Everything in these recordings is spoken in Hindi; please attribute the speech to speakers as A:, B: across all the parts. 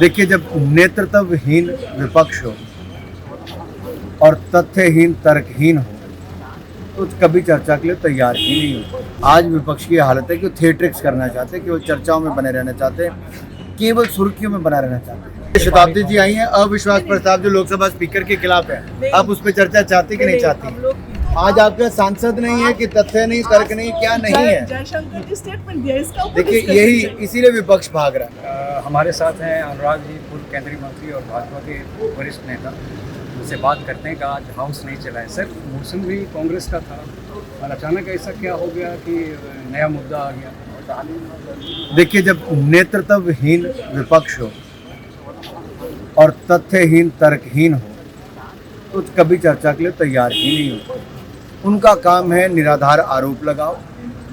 A: देखिए, जब नेतृत्वहीन विपक्ष हो और तथ्यहीन तर्कहीन हो तो कभी चर्चा के लिए तैयार ही नहीं हो। आज विपक्ष की हालत है कि वो थिएट्रिक्स करना चाहते हैं, केवल चर्चाओं में बने रहना चाहते हैं, केवल सुर्खियों में बना रहना चाहते हैं। शताब्दी जी आई हैं, अविश्वास प्रस्ताव जो लोकसभा स्पीकर के खिलाफ है, आप उस पर चर्चा चाहती कि नहीं चाहती? आज आपका सांसद नहीं है कि तथ्य नहीं, तर्क नहीं, क्या नहीं है?
B: जयशंकर जी स्टेटमेंट दिया, इसका
A: देखिए, यही इसीलिए विपक्ष भाग रहा है।
C: हमारे साथ हैं अनुराग जी, पूर्व केंद्रीय मंत्री और भाजपा के वरिष्ठ नेता। उनसे बात करते हैं कि आज हाउस नहीं चला है। सर, मोशन भी कांग्रेस का था और अचानक ऐसा क्या हो गया कि नया मुद्दा आ गया?
A: देखिए, जब नेतृत्वहीन विपक्ष हो और तथ्यहीन तर्कहीन हो तो कभी चर्चा के लिए तैयार ही नहीं हो। उनका काम है निराधार आरोप लगाओ,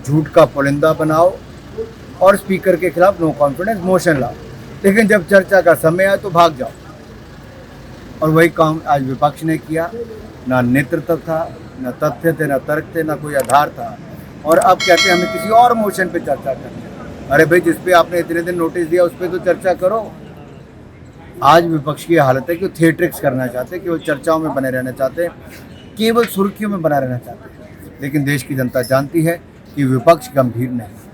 A: झूठ का पुलिंदा बनाओ और स्पीकर के खिलाफ नो कॉन्फिडेंस मोशन लाओ, लेकिन जब चर्चा का समय आए तो भाग जाओ। और वही काम आज विपक्ष ने किया। ना नेतृत्व था, ना तथ्य थे, ना तर्क थे, ना कोई आधार था, और अब कहते हैं हमें किसी और मोशन पे चर्चा करनी है। अरे भाई, जिस पे आपने इतने दिन नोटिस दिया उस पर तो चर्चा करो। आज विपक्ष की हालत है कि वो थिएट्रिक्स करना चाहते हैं, केवल चर्चाओं में बने रहना चाहते हैं, केवल सुर्खियों में बना रहना चाहते हैं। लेकिन देश की जनता जानती है कि विपक्ष गंभीर नहीं।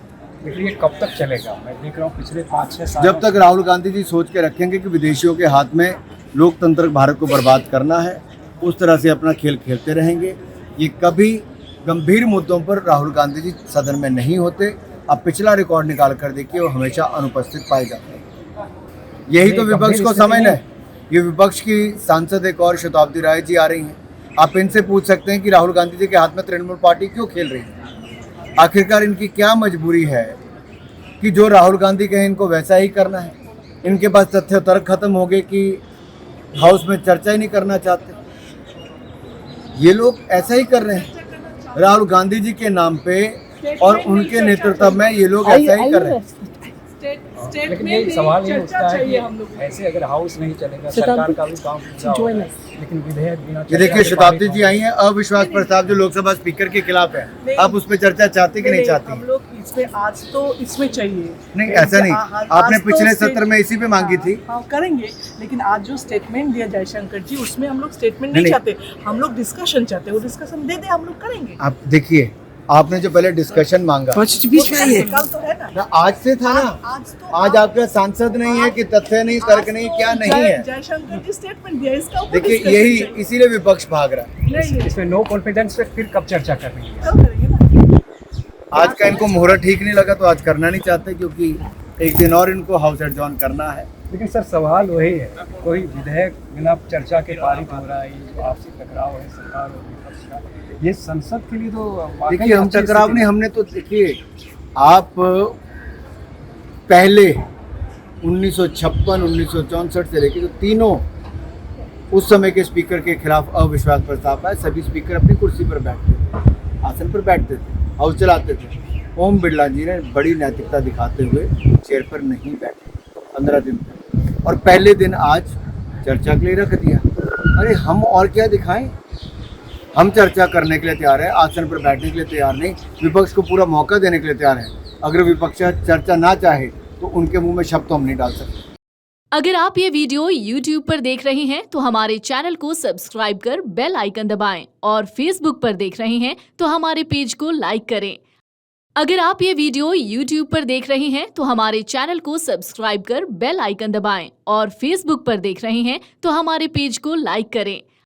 C: देखिए, ये कब तक चलेगा? मैं देख रहा हूँ पिछले 5-6 साल
A: जब तक राहुल गांधी जी सोच के रखेंगे कि विदेशियों के हाथ में लोकतंत्र भारत को बर्बाद करना है, उस तरह से अपना खेल खेलते रहेंगे। ये कभी गंभीर मुद्दों पर राहुल गांधी जी सदन में नहीं होते। अब पिछला रिकॉर्ड निकाल कर देखिए, वो हमेशा अनुपस्थित पाए जाते हैं। यही तो विपक्ष को समझना है। ये विपक्ष की सांसद एक और शताब्दी राय जी आ रही हैं। आप इनसे पूछ सकते हैं कि राहुल गांधी जी के हाथ में तृणमूल पार्टी क्यों खेल रही है? आखिरकार इनकी क्या मजबूरी है कि जो राहुल गांधी कहे इनको वैसा ही करना है? इनके पास तथ्य तर्क खत्म हो गए कि हाउस में चर्चा ही नहीं करना चाहते। ये लोग ऐसा ही कर रहे हैं राहुल गांधी जी के नाम पे, और उनके नेतृत्व में ये लोग ऐसा ही कर रहे हैं।
C: लेकिन ये सवाल ये उठता है कि ऐसे अगर हाउस नहीं चलेगा, सरकार का भी काम होगा, लेकिन विधेयक बिना
A: ये देखिए, शताब्दी जी आई हैं, अविश्वास प्रस्ताव जो लोकसभा स्पीकर के खिलाफ है, आप उस पर चर्चा चाहती कि नहीं चाहती?
B: हम लोग इसमें आज तो इसमें चाहिए
A: नहीं, ऐसा नहीं। आपने पिछले सत्र में इसी पे मांगी थी।
B: हाँ, करेंगे, लेकिन आज जो स्टेटमेंट दिया जयशंकर जी, उसमें हम लोग स्टेटमेंट नहीं चाहते, हम लोग डिस्कशन चाहते हैं। वो डिस्कशन दे दे, हम लोग करेंगे।
A: आप देखिए, आपने जो पहले डिस्कशन मांगा
B: बीच में आइए, कल तो है
A: ना, आज से था ना। आज आपका सांसद नहीं है कि तथ्य नहीं, तर्क नहीं, क्या नहीं है?
B: जयशंकर जी स्टेटमेंट दिया, इसका
A: देखिए, यही इसीलिए विपक्ष भाग रहा है।
C: इसमें नो कॉन्फिडेंस पे फिर कब चर्चा करनी है?
B: कल करेंगे ना।
A: आज का इनको मुहूर्त ठीक नहीं लगा तो आज करना नहीं चाहते, क्योंकि एक दिन और इनको हाउस एडजॉर्न करना है।
C: लेकिन सर, सवाल वही है, कोई विधेयक बिना चर्चा के पारित हो रहा है। ये जो आपसी टकराव है सरकार और विपक्ष का, ये संसद के लिए तो
A: देखिए, हम टकराव नहीं, हमने तो देखिए, आप पहले 1956, 1964 से लेकर तो तीनों उस समय के स्पीकर के खिलाफ अविश्वास प्रस्ताव आए, सभी स्पीकर अपनी कुर्सी पर बैठते थे, आसन पर बैठते थे, हाउस चलाते थे। ओम बिरला जी ने बड़ी नैतिकता दिखाते हुए चेयर पर नहीं बैठे 15 दिन तक, और पहले दिन आज चर्चा के लिए रख दिया। अरे, हम और क्या दिखाएं? हम चर्चा करने के लिए तैयार है, आसन पर बैठने के लिए तैयार नहीं, विपक्ष को पूरा मौका देने के लिए तैयार है। अगर विपक्ष चर्चा ना चाहे तो उनके मुंह में शब्द तो हम नहीं डाल सकते।
D: अगर आप ये वीडियो YouTube पर देख रहे हैं तो हमारे चैनल को सब्सक्राइब कर बेल आइकन दबाएं, और Facebook पर देख रहे हैं तो हमारे पेज को लाइक करें। अगर आप ये वीडियो YouTube पर देख रहे हैं तो हमारे चैनल को सब्सक्राइब कर बेल आइकन दबाएं, और Facebook पर देख रहे हैं तो हमारे पेज को लाइक करें।